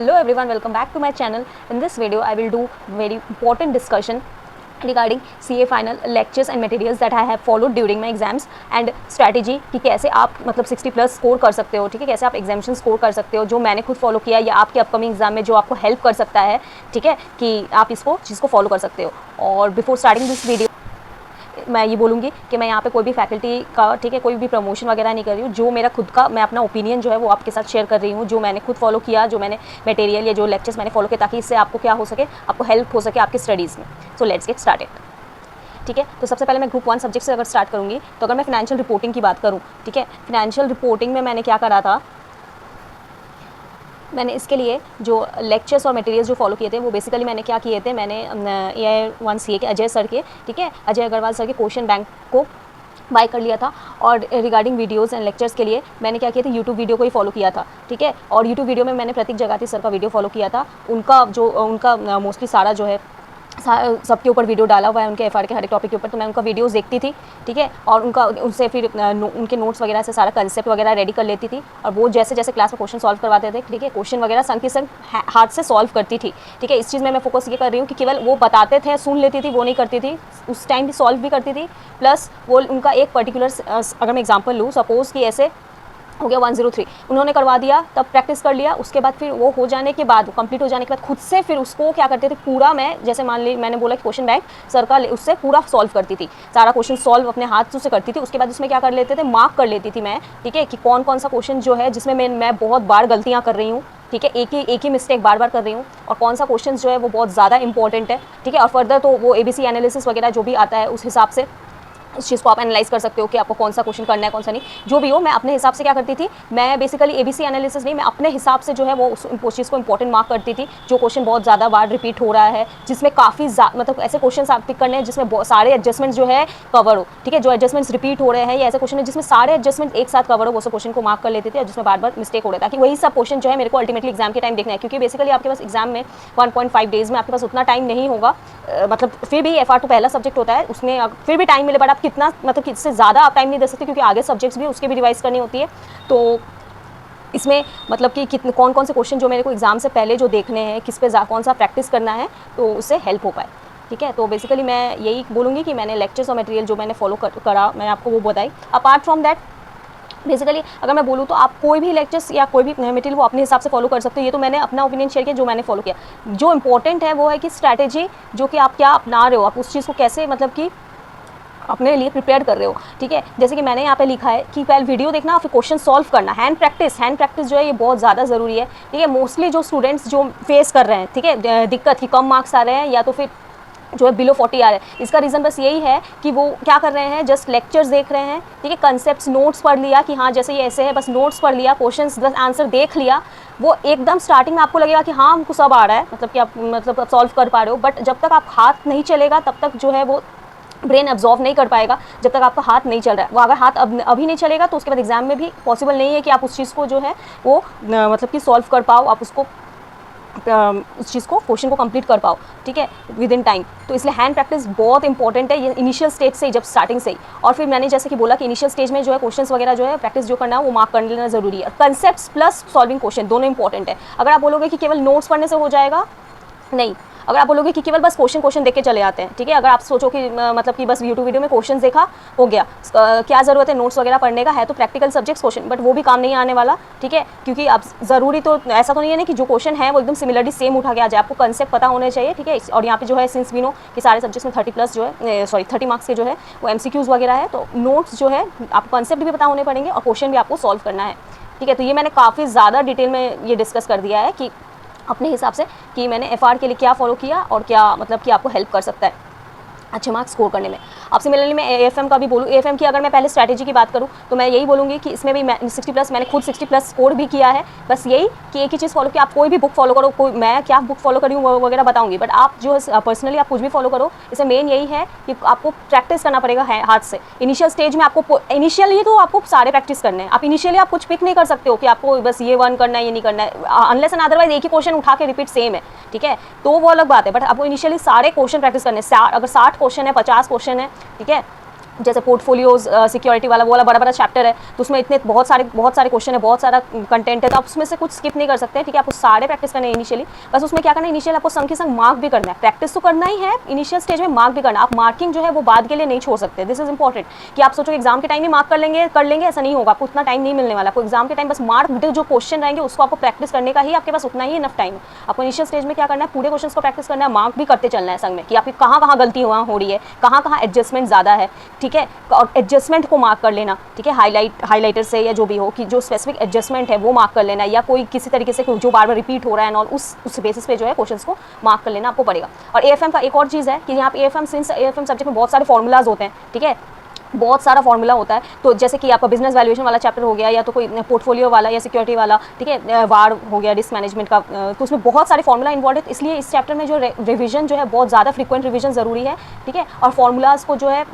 Hello everyone, welcome back to my channel. In this video I will do very important discussion regarding CA final lectures and materials that I have followed during my exams and strategy कि कैसे आप मतलब 60 plus score कर सकते हो, ठीक है, कैसे आप एग्जामिनेशन स्कोर कर सकते हो, जो मैंने खुद फॉलो किया या आपके अपकमिंग एग्जाम में जो आपको हेल्प कर सकता है, ठीक है, कि आप इसको चीज़ को फॉलो कर सकते हो। और बिफोर स्टार्टिंग दिस वीडियो मैं ये बोलूँगी कि मैं यहाँ पे कोई भी फैकल्टी का, ठीक है, कोई भी प्रमोशन वगैरह नहीं कर रही हूँ। जो मेरा खुद का, मैं अपना ओपिनियन जो है वो आपके साथ शेयर कर रही हूँ, जो मैंने खुद फॉलो किया, जो मैंने मटेरियल या जो लेक्चर्स मैंने फॉलो किया, ताकि इससे आपको क्या हो सके, आपको हेल्प हो सके आपकी स्टडीज़ में। So let's get started. ठीक है, तो सबसे पहले मैं ग्रुप 1 सब्जेक्ट से अगर स्टार्ट करूँगी तो अगर मैं फिनेंशियल रिपोर्टिंग की बात करूँ, ठीक है, फिनेंशियल रिपोर्टिंग में मैंने क्या करा था, मैंने इसके लिए जो लेक्चर्स और मटेरियल्स जो फॉलो किए थे वो बेसिकली मैंने क्या किए थे, मैंने AI1CA के अजय सर के, ठीक है, अजय अग्रवाल सर के क्वेश्चन बैंक को बाय कर लिया था। और रिगार्डिंग वीडियोस एंड लेक्चर्स के लिए मैंने क्या किया था, यूट्यूब वीडियो को ही फॉलो किया था, ठीक है। और यूट्यूब वीडियो में मैंने प्रतीक जगाती सर का वीडियो फॉलो किया था। उनका मोस्टली सारा जो है सबके ऊपर वीडियो डाला हुआ है, उनके एफआर के हर एक टॉपिक के ऊपर, तो मैं उनका वीडियोस देखती थी, ठीक है, और उनसे फिर उनके नोट्स वगैरह से सारा कंसेप्ट वगैरह रेडी कर लेती थी। और वो जैसे जैसे क्लास में क्वेश्चन सॉल्व करवाते थे, ठीक है, क्वेश्चन वगैरह संग के संग हाथ से सॉल्व करती थी, ठीक है। इस चीज़ में मैं फोकस ये कर रही हूँ कि केवल वो बताते थे, सुन लेती थी, वो नहीं करती थी, उस टाइम भी सॉल्व भी करती थी। प्लस वो उनका एक पर्टिकुलर, अगर मैं एग्जाम्पल लूँ, सपोज़ कि ऐसे हो गया 103 उन्होंने करवा दिया, तब प्रैक्टिस कर लिया, उसके बाद फिर वो हो जाने के बाद, कंप्लीट हो जाने के बाद खुद से फिर उसको क्या करते थे, पूरा मैं जैसे मान ली मैंने बोला कि क्वेश्चन बैंक सर का, उससे पूरा सॉल्व करती थी, सारा क्वेश्चन सॉल्व अपने हाथ से करती थी। उसके बाद उसमें क्या कर लेते थे, मार्क कर लेती थी मैं, ठीक है, कि कौन कौन सा क्वेश्चन जो है जिसमें मैं बहुत बार गलतियाँ कर रही हूँ, ठीक है, एक ही मिस्टेक बार बार कर रही हूँ, और कौन सा क्वेश्चन जो है वो बहुत ज़्यादा इंपॉर्टेंट है, ठीक है। और फर्दर तो वो ABC एनालिसिस वगैरह जो भी आता है उस हिसाब से इस चीज़ को आप एनालाइज कर सकते हो कि आपको कौन सा क्वेश्चन करना है, कौन सा नहीं, जो भी हो। मैं अपने हिसाब से क्या करती थी, मैं बेसिकली ABC एनालिसिस नहीं, मैं अपने हिसाब से जो है वो उस चीज़ को इंपॉर्टेंट मार्क करती थी। जो क्वेश्चन बहुत ज़्यादा बार रिपीट हो रहा है, जिसमें काफ़ी मतलब ऐसे क्वेश्चन आप पिक करने हैं जिसमें सारे एडजस्टमेंट जो है कवर हो, ठीक है, जो एडजस्टमेंट्स रिपीट हो रहे हैं, या ऐसे क्वेश्चन है जिसमें सारे एडजस्टमेंट एक साथ कवर हो, वो सब क्वेश्चन को मार्क कर लेते थे, और जिसमें बार बार मिस्टेक हो रहा था, ताकि वही सब क्वेश्चन जो है मेरे को अल्टीमेटली एग्जाम के टाइम देखना है। क्योंकि बेसिकली आपके पास एग्जाम में 1.5 डेज में आपके पास उतना टाइम नहीं होगा, मतलब फिर भी FR तो पहला सब्जेक्ट होता है, उसमें फिर भी टाइम मिले, बट आप कितना, मतलब इससे ज़्यादा आप टाइम नहीं दे सकते, क्योंकि आगे सब्जेक्ट्स भी उसके भी रिवाइज करनी होती है। तो इसमें मतलब कि कितने कौन कौन से क्वेश्चन जो मेरे को एग्जाम से पहले जो देखने हैं, किस पे कौन सा प्रैक्टिस करना है, तो उससे हेल्प हो पाए, ठीक है। तो बेसिकली मैं यही बोलूँगी कि मैंने लेक्चर्स और मटेरियल जो मैंने फॉलो करा, मैंने आपको वो बताई। अपार्ट फ्रॉम दैट बेसिकली अगर मैं बोलूँ तो आप कोई भी लेक्चर्स या कोई भी मटेरियल वो अपने हिसाब से फॉलो कर सकते हो। ये तो मैंने अपना ओपिनियन शेयर किया, जो मैंने फॉलो किया। जो इंपॉर्टेंट है वो है कि स्ट्रैटेजी जो कि आप क्या अपना रहे हो, आप उस चीज़ को कैसे मतलब कि अपने लिए प्रिपेयर कर रहे हो, ठीक है। जैसे कि मैंने यहाँ पे लिखा है कि पहले वीडियो देखना, फिर क्वेश्चन सॉल्व करना, हैंड प्रैक्टिस जो है ये बहुत ज़्यादा ज़रूरी है, ठीक है। मोस्टली जो स्टूडेंट्स जो फेस कर रहे हैं, ठीक है, दिक्कत कि कम मार्क्स आ रहे हैं या तो फिर जो है बिलो 40 आ रहे हैं, इसका रीज़न बस यही है कि वो क्या कर रहे हैं, जस्ट लेक्चर्स देख रहे हैं, ठीक है, कंसेप्ट्स नोट्स पढ़ लिया कि हाँ जैसे ये ऐसे है, बस नोट्स पढ़ लिया, क्वेश्चंस बस आंसर देख लिया। वो एकदम स्टार्टिंग में आपको लगेगा कि हाँ हमको सब आ रहा है, मतलब कि आप मतलब सॉल्व कर पा रहे हो, बट जब तक आप हाथ नहीं चलेगा तब तक जो है वो ब्रेन एब्जॉर्व नहीं कर पाएगा, जब तक आपका हाथ नहीं चल रहा है। वो अगर हाथ अभी नहीं चलेगा तो उसके बाद एग्जाम में भी पॉसिबल नहीं है कि आप उस चीज़ को जो है वो मतलब कि सॉल्व कर पाओ, आप उसको उस चीज़ को क्वेश्चन को कंप्लीट कर पाओ, ठीक है, विद इन टाइम। तो इसलिए हैंड प्रैक्टिस बहुत इंपॉर्टेंट है, ये इनिशियल स्टेज से ही, जब स्टार्टिंग से ही। और फिर मैंने जैसे कि बोला कि इनिशियल स्टेज में जो है क्वेश्चंस वगैरह जो है प्रैक्टिस जो करना है वो मार्क कर लेना जरूरी है। कंसेप्ट्स प्लस सॉल्विंग क्वेश्चन दोनों इंपॉर्टेंट है। अगर आप बोलोगे कि केवल नोट्स पढ़ने से हो जाएगा, नहीं। अगर आप बोलोगे कि केवल बस क्वेश्चन देख के चले आते हैं, ठीक है, अगर आप सोचो कि मतलब कि बस यूट्यूब वीडियो में क्वेश्चन देखा हो गया, क्या ज़रूरत है नोट्स वगैरह पढ़ने का, है तो प्रैक्टिकल सब्जेक्ट्स क्वेश्चन, बट वो भी काम नहीं आने वाला, ठीक है। क्योंकि आप ज़रूरी तो ऐसा तो नहीं है ना कि जो क्वेश्चन है वो एकदम सिमिलरली सेम उठा के आ जाए, आपको कंसेप्ट पता होने चाहिए, ठीक है। और यहाँ पे जो है सिंस वी नो कि सारे सब्जेक्ट्स में 30 प्लस जो है 30 मार्क्स के जो है वो MCQs वगैरह है, तो नोट्स जो है आपको कंसेप्ट भी पता होने पड़ेंगे और क्वेश्चन भी आपको सॉल्व करना है, ठीक है। तो ये मैंने काफ़ी ज़्यादा डिटेल में ये डिस्कस कर दिया है कि अपने हिसाब से कि मैंने FR के लिए क्या फॉलो किया और क्या मतलब कि आपको हेल्प कर सकता है अच्छे मार्क्स स्कोर करने में। अब सिमिलरली मैं AFM का भी बोलूँ, AFM की अगर मैं पहले स्ट्रैटेजी की बात करूँ तो मैं यही बोलूँगी कि इसमें भी मैं 60 प्लस, मैंने खुद 60 प्लस स्कोर भी किया है। बस यही कि एक ही चीज़ फॉलो कि आप कोई भी बुक फॉलो करो, कोई मैं क्या बुक फॉलो करी हूँ वो वगैरह बताऊँगी, बट आप जो है पर्सनली आप कुछ भी फॉलो करो, इसमें मेन यही है कि आपको प्रैक्टिस करना पड़ेगा हाथ से। इनिशियल स्टेज में आपको इनिशियली तो आपको सारे प्रैक्टिस करने हैं। आप इनिशियली आप कुछ पिक नहीं कर सकते हो कि आपको बस ये 1 करना है, ये नहीं करना है, अनलेस एंड अदरवाइज एक ही क्वेश्चन उठा के रिपीट सेम है, ठीक है, तो वो अलग बात है। बट आपको इनिशियली सारे क्वेश्चन प्रैक्टिस करने, अगर 60 क्वेश्चन है, 50 क्वेश्चन है, ठीक है, जैसे पोर्टफोलियोज सिक्योरिटी वाला वो वाला बड़ा बड़ा चैप्टर है, तो उसमें इतने बहुत सारे क्वेश्चन है, बहुत सारा कंटेंट है, तो आप उसमें से कुछ स्किप नहीं कर सकते, ठीक है। आपको सारे प्रैक्टिस करने हैं इनिशियली, बस उसमें क्या करना है, इनिशियल आपको संग के संग मार्क भी करना है, प्रैक्टिस तो करना ही है, इनिशियल स्टेज में मार्क भी करना है। आप मार्किंग जो है वो बाद के लिए नहीं छोड़ सकते, दिस इज इंपॉर्टेंट, कि आप सोचो एग्जाम के टाइम ही मार्क कर लेंगे, ऐसा नहीं होगा, आपको उतना टाइम नहीं मिलने वाला। आपको एग्जाम के टाइम बस मार्क जो क्वेश्चन रहेंगे उसको आपको प्रैक्टिस करने का ही आपके पास उतना ही इनफ टाइम है। आपको इनिशियल स्टेज में क्या करना है, पूरे क्वेश्चन को प्रैक्टिस करना है, मार्क भी करते चलना है संग में, कि आपकी कहाँ गलती हो रही है, कहाँ एडजस्टमेंट ज़्यादा है, ठीक है, और एडजस्टमेंट को मार्क कर लेना, ठीक है, हाईलाइटर से या जो भी हो, कि जो स्पेसिफिक एडजस्टमेंट है वो मार्क कर लेना, या कोई किसी तरीके से जो बार बार रिपीट हो रहा है और उस बेसिस पे जो है क्वेश्चंस को मार्क कर लेना आपको पड़ेगा। और एएफएम का एक और चीज़ है कि यहाँ पे एएफएम सब्जेक्ट में बहुत सारे फॉर्मूलाज होते हैं, ठीक है, बहुत सारा फॉर्मूला होता है। तो जैसे कि आपका बिजनेस वैल्यूएशन वाला चैप्टर हो गया, या तो कोई पोर्टफोलियो वाला या सिक्योरिटी वाला, ठीक है, वार हो गया, रिस्क मैनेजमेंट का, तो उसमें बहुत सारे फॉर्मूला इन्वॉल्व है, इसलिए इस चैप्टर में जो रिविजन जो है बहुत ज़्यादा फ्रिक्वेंट रिविजन ज़रूरी है, ठीक है। और फॉर्मूलाज को जो है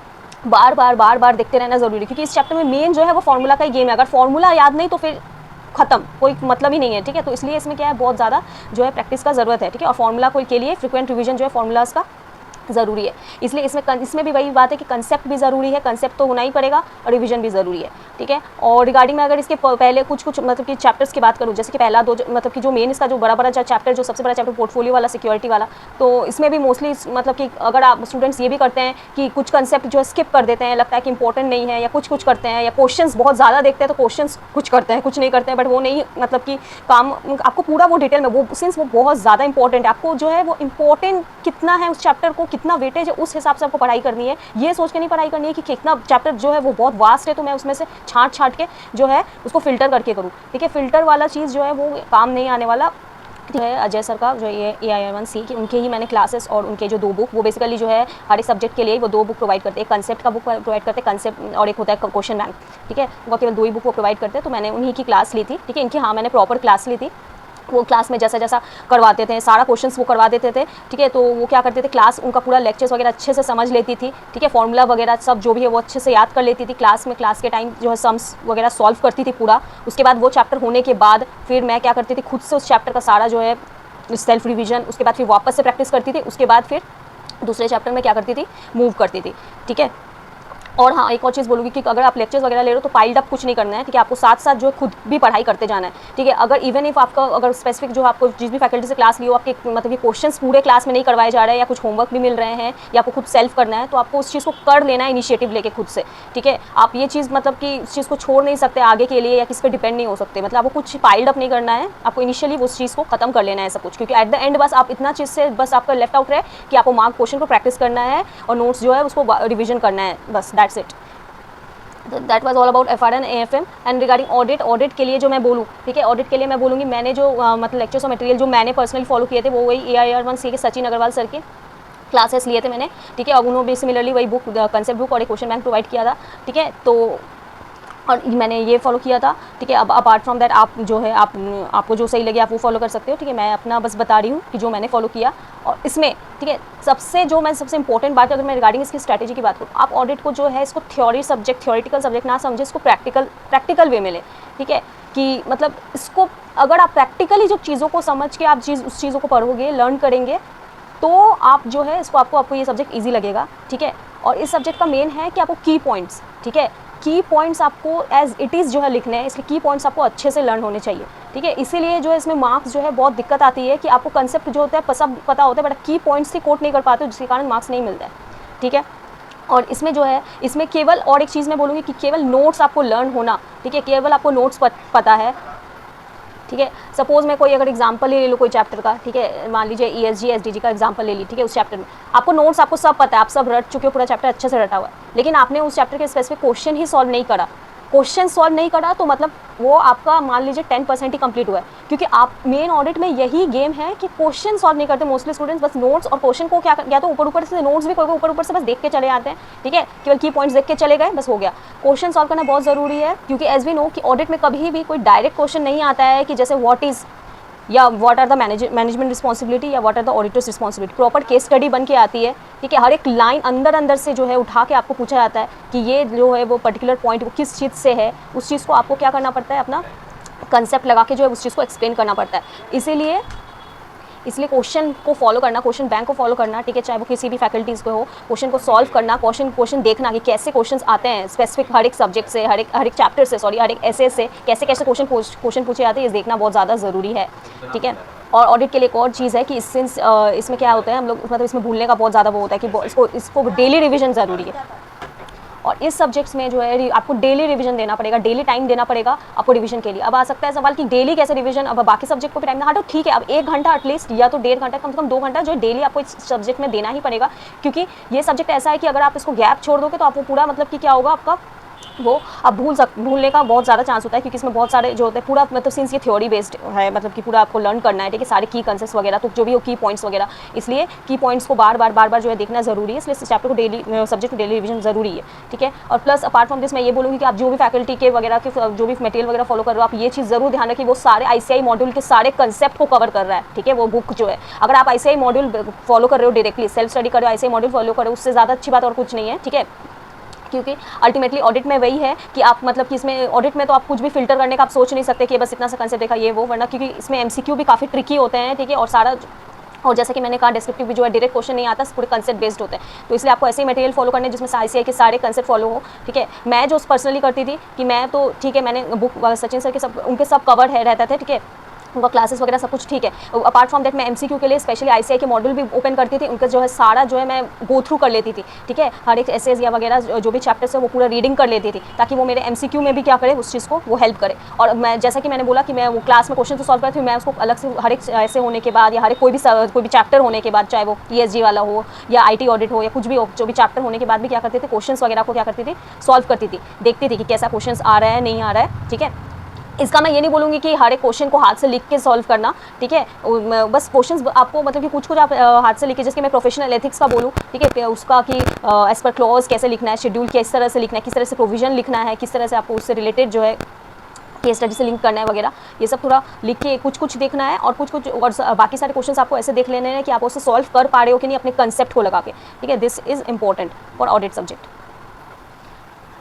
बार बार देखते रहना ज़रूरी है, क्योंकि इस चैप्टर में मेन जो है वो फॉर्मूला का ही गेम है। अगर फॉर्मूला याद नहीं तो फिर खत्म, कोई मतलब ही नहीं है, ठीक है। तो इसलिए इसमें क्या है, बहुत ज़्यादा जो है प्रैक्टिस का ज़रूरत है, ठीक है। और फॉर्मूला के लिए फ्रिक्वेंट रिविजन जो है फॉर्मूलाज का ज़रूरी है, इसलिए इसमें भी वही बात है कि कंसेप्ट भी ज़रूरी है, कंसेप्ट तो होना ही पड़ेगा, और रिवीजन भी ज़रूरी है, ठीक है। और रिगार्डिंग में अगर इसके पहले कुछ मतलब कि चैप्टर्स की बात करूँ, जैसे कि पहला दो मतलब कि जो मेन इसका जो बड़ा चैप्टर, जो सबसे बड़ा चैप्टर पोर्टफोलियो वाला, सिक्योरिटी वाला, तो इसमें भी मोस्टली मतलब कि अगर आप स्टूडेंट्स ये भी करते हैं कि कुछ कंसेप्ट जो है स्किप कर देते हैं, लगता है कि इंपॉर्टेंट नहीं है, या कुछ करते हैं, या क्वेश्चंस बहुत ज़्यादा देखते हैं, तो क्वेश्चंस कुछ करते हैं, कुछ नहीं करते हैं, बट वो नहीं मतलब कि काम आपको पूरा वो डिटेल में, वो सिंस वो बहुत ज़्यादा इंपॉर्टेंट है, आपको जो है वो इंपॉर्टेंट कितना है उस चैप्टर को, कितना वेटेज है, उस हिसाब से आपको पढ़ाई करनी है। ये सोच के नहीं पढ़ाई करनी है कि कितना चैप्टर जो है वो बहुत वास्ट है, तो मैं उसमें से छांट के जो है उसको फिल्टर करके करूँ, ठीक है। फिल्टर वाला चीज़ जो है वो काम नहीं आने वाला है। अजय सर का जो ये AIR1C की, उनके ही मैंने क्लासेस और उनके जो 2 बुक, वो बेसिकली जो है हर एक सब्जेक्ट के लिए वो 2 बुक प्रोवाइड करते हैं, एक कंसेप्ट का बुक प्रोवाइड करते हैं, कंसेप्ट, और एक होता है क्वेश्चन बैंक, ठीक है। वो केवल 2 ही बुक वो प्रोवाइड करते हैं, तो मैंने उन्हीं की क्लास ली थी, ठीक है। इनकी मैंने प्रॉपर क्लास ली थी। वो क्लास में जैसा करवाते थे, सारा क्वेश्चंस वो करवा देते थे, ठीक है। तो वो क्या करते थे, क्लास उनका पूरा लेक्चर्स वगैरह अच्छे से समझ लेती थी, ठीक है। फॉर्मूला वगैरह सब जो भी है वो अच्छे से याद कर लेती थी क्लास में, क्लास के टाइम जो है सम्स वगैरह सॉल्व करती थी पूरा। उसके बाद वो चैप्टर होने के बाद फिर मैं क्या करती थी, खुद से उस चैप्टर का सारा जो है सेल्फ रिविजन, उसके बाद फिर वापस से प्रैक्टिस करती थी, उसके बाद फिर दूसरे चैप्टर में क्या करती थी, मूव करती थी, ठीक है। और हाँ, एक और चीज़ बोलूँगी कि अगर आप लेक्चर्स वगैरह ले रहे हो तो पाइल्ड अप कुछ नहीं करना है, ठीक है। आपको साथ साथ जो है खुद भी पढ़ाई करते जाना है, ठीक है। अगर इवन इफ आपका अगर स्पेसिफिक जो आपको जिस भी फैकल्टी से क्लास ली हो, आपके मतलब कि क्वेश्चंस पूरे क्लास में नहीं करवाए जा रहे हैं, या कुछ होमवर्क भी मिल रहे हैं, या आपको खुद सेल्फ करना है, तो आपको उस चीज़ को कर लेना है इनिशिएटिव लेके खुद से, ठीक है। आप ये चीज़ मतलब कि इस चीज़ को छोड़ नहीं सकते आगे के लिए, या किस पर डिपेंड नहीं हो सकते, मतलब आपको कुछ पाइल्ड अप नहीं करना है, आपको इनिशियली उस चीज़ को खत्म कर लेना है सब कुछ, क्योंकि एट द एंड बस आप इतना चीज़ से बस आपका लेफ्ट आउट रहे कि आपको मार्क क्वेश्चन को प्रैक्टिस करना है और नोट्स जो है उसको रिविजन करना है, बस that's it. That was all about FR and AFM। And regarding audit के लिए जो मैं बोलूँ, ठीक है, ऑडिट के लिए मैं बोलूँगी, मैंने जो मतलब लेक्चर्स और मटेरियल जो मैंने पर्सनली फॉलो किए थे, वो वही AIR1C के सचिन अग्रवाल सर के क्लासेस लिए थे मैंने, ठीक है। और उन्होंने भी सिमिलरली वही बुक, कंसेप्ट बुक और एक क्वेश्चन बैंक प्रोवाइड किया था, ठीक है। तो और मैंने ये फॉलो किया था, ठीक है। अब अपार्ट फ्रॉम दैट आप जो है आपको जो सही लगे आप वो फॉलो कर सकते हो, ठीक है। मैं अपना बस बता रही हूँ कि जो मैंने फॉलो किया, और इसमें, ठीक है, सबसे इंपॉर्टेंट बात, अगर मैं रिगार्डिंग इसकी स्ट्रैटेजी की बात करूँ, आप ऑडिट को जो है इसको थ्योरेटिकल सब्जेक्ट ना समझे, इसको प्रैक्टिकल वे में ले, ठीक है। कि मतलब इसको अगर आप प्रैक्टिकली जो चीज़ों को समझ के आप उस चीज़ों को पढ़ोगे, लर्न करेंगे, तो आप जो है इसको आपको ये सब्जेक्ट ईजी लगेगा, ठीक है। और इस सब्जेक्ट का मेन है कि आपको की पॉइंट्स, ठीक है, की पॉइंट्स आपको एज इट इज़ जो है लिखने हैं, इसलिए की पॉइंट्स आपको अच्छे से लर्न होने चाहिए, ठीक है। इसीलिए जो है इसमें मार्क्स जो है बहुत दिक्कत आती है कि आपको कंसेप्ट जो होता है सब पता होता है, बट की पॉइंट्स ही कोट नहीं कर पाते, जिसके कारण मार्क्स नहीं मिलता है, ठीक है। और इसमें जो है, इसमें केवल और एक चीज़ मैं बोलूँगी कि केवल नोट्स आपको लर्न होना, ठीक है, केवल आपको नोट्स पता है, ठीक है। सपोज़ मैं कोई अगर एग्जांपल ले लो कोई चैप्टर का, ठीक है, मान लीजिए ESG SDG का एग्जांपल ले ली, ठीक है। उस चैप्टर में आपको नोट्स आपको सब पता है, आप सब रट चुके हो, पूरा चैप्टर अच्छे से रटा हुआ है, लेकिन आपने उस चैप्टर के स्पेसिफिक क्वेश्चन ही सॉल्व नहीं करा, तो मतलब वो आपका मान लीजिए 10% ही कंप्लीट हुआ है, क्योंकि आप मेन ऑडिट में यही गेम है कि क्वेश्चन सॉल्व नहीं करते मोस्टली स्टूडेंट्स, बस नोट्स और क्वेश्चन को क्या या तो ऊपर से नोट्स भी कोई ऊपर से बस देख के चले आते हैं, ठीक है, केवल की पॉइंट्स देख के चले गए, बस हो गया। क्वेश्चन सॉल्व करना बहुत ज़रूरी है, क्योंकि एज वी नो कि ऑडिट में कभी भी कोई डायरेक्ट क्वेश्चन नहीं आता है कि जैसे व्हाट इज़ या what are the management responsibility या what are the auditors responsibility, proper case study बन के आती है, ठीक है। हर एक लाइन अंदर से जो है उठा के आपको पूछा जाता है कि ये जो है वो पर्टिकुलर पॉइंट वो किस चीज़ से है, उस चीज़ को आपको क्या करना पड़ता है, अपना कंसेप्ट लगा के जो है उस चीज़ को एक्सप्लेन करना पड़ता है। इसलिए क्वेश्चन को फॉलो करना, क्वेश्चन बैंक को फॉलो करना, ठीक है, चाहे वो किसी भी फैकल्टीज़ को हो, क्वेश्चन को सॉल्व करना, क्वेश्चन देखना कि कैसे क्वेश्चन आते हैं स्पेसिफिक हर एक सब्जेक्ट से, हर एक चैप्टर से, सॉरी हर एक ऐसे से कैसे कैसे क्वेश्चन पूछे जाते हैं, ये देखना बहुत ज़्यादा ज़रूरी है, ठीक है। और ऑडिट के लिए एक और चीज़ है कि इसमें क्या होता है, हम लोग मतलब इसमें भूलने का बहुत ज़्यादा वो होता है कि इसको डेली रिविजन ज़रूरी है। और इस सब्जेक्ट्स में जो है आपको डेली रिवीजन देना पड़ेगा, डेली टाइम देना पड़ेगा आपको रिवीजन के लिए। अब आ सकता है सवाल कि डेली कैसे रिवीजन, अब बाकी सब्जेक्ट को भी टाइम ना, हाँ तो ठीक है, अब 1 घंटा एटलीस्ट या तो 1.5 घंटा, कम से कम 2 घंटा जो है डेली आपको इस सब्जेक्ट में देना ही पड़ेगा, क्योंकि ये सब्जेक्ट ऐसा है कि अगर आप इसको गैप छोड़ दोगे तो आपको पूरा मतलब कि क्या होगा आपका वो आप भूलने का बहुत ज़्यादा चांस होता है, क्योंकि इसमें बहुत सारे जो होते हैं पूरा मतलब सिंस ये थ्योरी बेस्ड है, मतलब कि पूरा आपको लर्न करना है, ठीक है, सारे की कंसेप्ट्स वगैरह, तो जो भी हो की पॉइंट्स वगैरह, इसलिए की पॉइंट्स को बार बार जो है देखना ज़रूरी है, इसलिए इस चैप्टर को डेली सब्जेक्ट को डेली रिवीजन ज़रूरी है, ठीक है। और प्लस अपार्ट फ्रॉम दिस मैं ये बोलूँगी कि आप जो भी फैकल्टी के वगैरह के जो भी मटेरियल वगैरह फॉलो कर रहे हो, आप ये चीज़ ज़रूर ध्यान रखिए वो सारे ICI मॉड्यूल के सारे कंसेप्ट को कवर कर रहा है, ठीक है, वो बुक जो है। अगर आप ICI मॉड्यूल फॉलो कर रहे हो, डायरेक्टली सेल्फ स्टडी कर रहे हो, ICI मॉड्यूल फॉलो कर रहे हो, उससे ज़्यादा अच्छी बात और कुछ नहीं है, ठीक है, क्योंकि अल्टीमेटली ऑडिट में वही है कि आप मतलब कि इसमें ऑडिट में तो आप कुछ भी फिल्टर करने का आप सोच नहीं सकते कि बस इतना सा कंसेप्ट देखा ये वो, वरना क्योंकि इसमें MCQ भी काफ़ी ट्रिकी होते हैं, ठीक है, और सारा और जैसे कि मैंने कहा डिस्क्रिप्टिव भी जो है डायरेक्ट क्वेश्चन नहीं आता, पूरे कंसेप्ट बेस्ड होते हैं, तो इसलिए आपको ऐसे ही मटेरियल फॉलो करने जिसमें ICI के सारे कंसेप्ट फॉलो हो, ठीक है। मैं जो पर्सनली करती थी कि मैं तो ठीक है, मैंने बुक सचिन सर के सब उनके सब कवर है रहता था, ठीक है, उनका क्लासेस वगैरह सब कुछ ठीक है। अपार्ट फ्रॉम दैट मैं MCQ के लिए स्पेशली ICI के मॉड्यूल भी ओपन करती थी, उनका जो है सारा जो है मैं गो थ्रू कर लेती थी, ठीक है, हर एक एसेज या वगैरह जो भी चैप्टर्स है वो पूरा रीडिंग कर लेती थी, ताकि वो मेरे MCQ में भी क्या करे उस चीज़ को वो हेल्प करे। और मैं जैसा कि मैंने बोला कि मैं वो क्लास में क्वेश्चन तो सॉल्व करती हूँ, मैं उसको अलग से हर एक ऐसे होने के बाद या हर एक कोई भी चैप्टर होने के बाद, चाहे वो ESG वाला हो या IT ऑडिट हो या कुछ भी हो, जो भी चैप्टर होने के बाद भी क्या करते थे, क्वेश्चन वगैरह को क्या करती थी, सॉल्व करती थी, देखती थी कि कैसा क्वेश्चन आ रहा है नहीं आ रहा है, ठीक है। इसका मैं ये नहीं बोलूँगी कि हर एक क्वेश्चन को हाथ से लिख के सॉल्व करना, ठीक है, बस क्वेश्चंस आपको मतलब कि कुछ आप हाथ से लिखे, जैसे कि मैं प्रोफेशनल एथिक्स का बोलूँ, ठीक है, उसका कि एज पर क्लॉज कैसे लिखना है, शेड्यूल किस तरह से लिखना है, किस तरह से प्रोविजन लिखना है, किस तरह से आपको उससे रिलेटेड जो है केस स्टडी से लिंक करना है वगैरह, ये सब पूरा लिख के कुछ देखना है, और कुछ और बाकी सारे क्वेश्चंस आपको ऐसे देख लेने हैं कि आप उससे सॉल्व कर पा रहे हो कि नहीं अपने कंसेप्ट को लगा के, ठीक है। This is important for audit subject.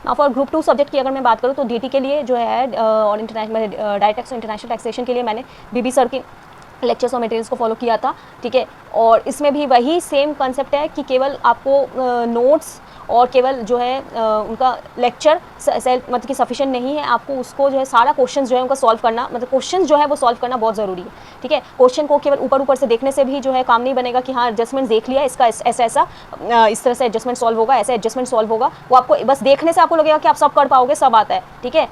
For group 2 subject की अगर मैं बात करूँ तो DT के लिए जो है और इंटरनेशनल डायरेक्ट टैक्स और इंटरनेशनल टैक्सेशन के लिए मैंने BB सर के लेक्चर्स और मटेरियल्स को फॉलो किया था, ठीक है। और इसमें भी वही सेम कंसेप्ट है कि केवल आपको नोट्स और केवल जो है उनका लेक्चर मतलब कि सफिशिएंट नहीं है, आपको उसको जो है सारा क्वेश्चन जो है उनका सॉल्व करना, मतलब क्वेश्चन जो है वो सॉल्व करना बहुत ज़रूरी है, ठीक है। क्वेश्चन को केवल ऊपर से देखने से भी जो है काम नहीं बनेगा कि हाँ एडजस्टमेंट देख लिया, इसका ऐसा इस तरह से एडजस्टमेंट सॉल्व होगा, ऐसे एडजस्टमेंट सॉल्व होगा, वो आपको बस देखने से आपको लगेगा कि आप सब कर पाओगे, सब आता है, ठीक है,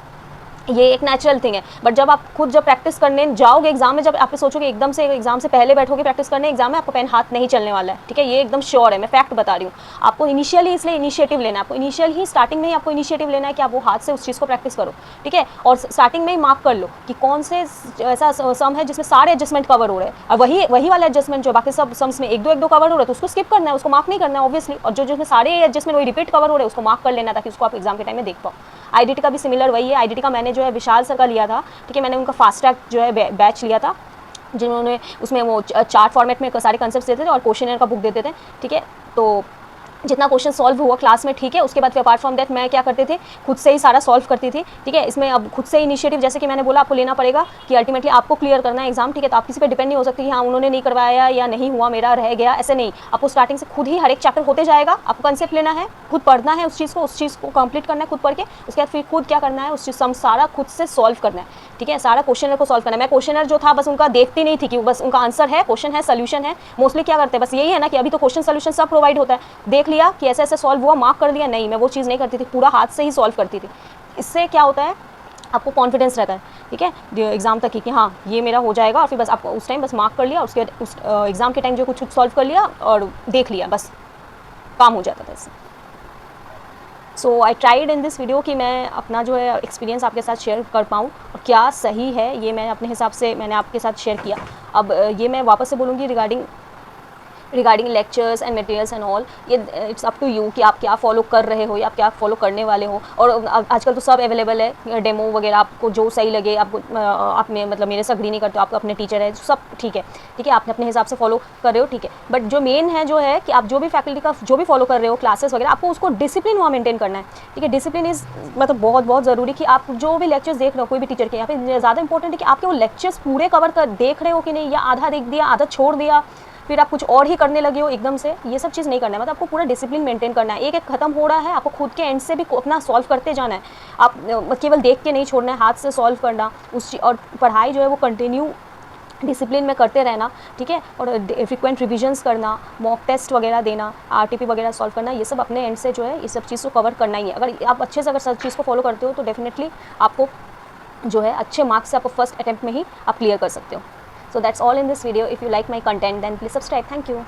ये एक नेचुरल थिंग है। बट जब आप खुद जब प्रैक्टिस करने जाओगे एग्जाम में, जब आप सोचोगे एकदम से एग्जाम से पहले बैठोगे प्रैक्टिस करने, एग्जाम में आपको पेन हाथ नहीं चलने वाला है, ठीक है, ये एकदम श्योर है, मैं फैक्ट बता रही हूँ। आपको इनिशियली इसलिए इनिशिएटिव लेना है, आपको इनिशियल ही स्टार्टिंग में ही आपको इनिशिएटिव लेना है कि आप वो हाथ से उस चीज़ को प्रैक्टिस करो, ठीक है। और स्टार्टिंग में ही मार्क कर लो कि कौन से ऐसा सम है जिसमें सारे एडजस्टमेंट कवर हो रहे हैं, और वही वाला एडजस्टमेंट जो बाकी सब सम्स में एक दो कवर हो रहा है तो उसको स्किप करना है, उसको मार्क नहीं करना है ऑब्वियसली, और जो जिसमें सारे एडजस्टमेंट वही रिपीट कवर हो रहे हैं उसको मार्क कर लेना, ताकि उसको आप एग्जाम के टाइम में देख पाओ। IDT का भी सिमिलर वही है। IDT का मैंने जो है विशाल सर का लिया था, ठीक है, मैंने उनका फास्ट ट्रैक जो है बैच लिया था, जिन्होंने उसमें वो चार्ट फॉर्मेट में सारे कंसेप्ट देते थे और क्वेश्चनर का बुक देते थे, ठीक है। तो जितना क्वेश्चन सॉल्व हुआ क्लास में, ठीक है, उसके बाद फिर अपार्ट फ्रॉम दैट मैं क्या करती थी, खुद से ही सारा सॉल्व करती थी, ठीक है। इसमें अब खुद से इनिशिएटिव जैसे कि मैंने बोला आपको लेना पड़ेगा कि अल्टीमेटली आपको क्लियर करना है एग्जाम, ठीक है, तो आप किसी पे डिपेंड नहीं हो सकती कि हाँ उन्होंने नहीं करवाया या नहीं हुआ, मेरा रह गया, ऐसे नहीं। आपको स्टार्टिंग से खुद ही हर एक चैप्टर होते जाएगा, आपको कंसेप्ट लेना है, खुद पढ़ना है उस चीज़ को कंप्लीट करना है खुद पढ़ के, उसके बाद फिर खुद क्या करना है उस चीज़ सारा खुद से सॉल्व करना है, ठीक है, सारा क्वेश्चनर को सॉल्व करना है। मैं क्वेश्चनर जो था बस उनका देखती नहीं थी कि बस उनका आंसर है, क्वेश्चन है, सोल्यूशन है, मोस्टली क्या करते हैं बस यही है ना कि अभी तो क्वेश्चन सोल्यूशन सब प्रोवाइड होता है, देख लिया कि ऐसे ऐसे सॉल्व हुआ, मार्क कर दिया, नहीं मैं वो चीज़ नहीं करती थी, पूरा हाथ से ही सॉल्व करती थी। इससे क्या होता है आपको कॉन्फिडेंस रहता है, ठीक है, एग्जाम तक कि हाँ ये मेरा हो जाएगा, और फिर बस आपको उस टाइम बस मार्क कर लिया, उसके बाद उस एग्जाम के टाइम जो कुछ सॉल्व कर लिया और देख लिया, बस काम हो जाता था इससे। So I tried in this video कि मैं अपना जो है एक्सपीरियंस आपके साथ शेयर कर पाऊँ, और क्या सही है ये मैं अपने हिसाब से मैंने आपके साथ शेयर किया। अब ये मैं वापस से बोलूँगी regarding regarding lectures and materials and all, ये इट्स अप टू यू कि आप क्या फॉलो कर रहे हो या आप क्या फॉलो करने वाले हो। और आजकल तो सब अवेलेबल है, डेमो वगैरह, आपको जो सही लगे, आपको आप में मतलब मेरे से अग्री नहीं करते हो, आपको अपने टीचर है, सब ठीक है, ठीक है, आपने अपने हिसाब से फॉलो कर रहे हो, ठीक है। बट जो मेन है जो है कि आप जो भी फैकल्टी का जो भी फॉलो कर रहे हो क्लासेस वगैरह, आपको उसको डिसिप्लिन वहाँ मेंटेन करना है, ठीक है। डिसिप्लिन इज़ मतलब बहुत बहुत ज़रूरी कि आप जो भी लेक्चर्स देख रहे हो कोई भी टीचर के, यहाँ पे ज़्यादा इंपॉर्टेंट है कि आपके वो लेक्चर्स पूरे कवर कर देख रहे हो कि नहीं, या आधा देख दिया, आधा छोड़ दिया, फिर आप कुछ और ही करने लगे हो एकदम से, ये सब चीज़ नहीं करना है। मतलब आपको पूरा डिसिप्लिन मेंटेन करना है, एक एक खत्म हो रहा है, आपको खुद के एंड से भी अपना सॉल्व करते जाना है। आप केवल देख के नहीं छोड़ना है, हाथ से सॉल्व करना और पढ़ाई जो है वो कंटिन्यू डिसिप्लिन में करते रहना, ठीक है। और फ्रिक्वेंट रिविजन्स करना, मॉक टेस्ट वगैरह देना, आरटीपी वगैरह सॉल्व करना, ये सब अपने एंड से जो है ये सब चीज़ को कवर करना ही है। अगर आप अच्छे से अगर सब चीज़ को फॉलो करते हो तो डेफिनेटली आपको जो है अच्छे मार्क्स से आपको फर्स्ट अटेम्प्ट में ही आप क्लियर कर सकते हो। So that's all in this video. If you like my content, then please subscribe. Thank you.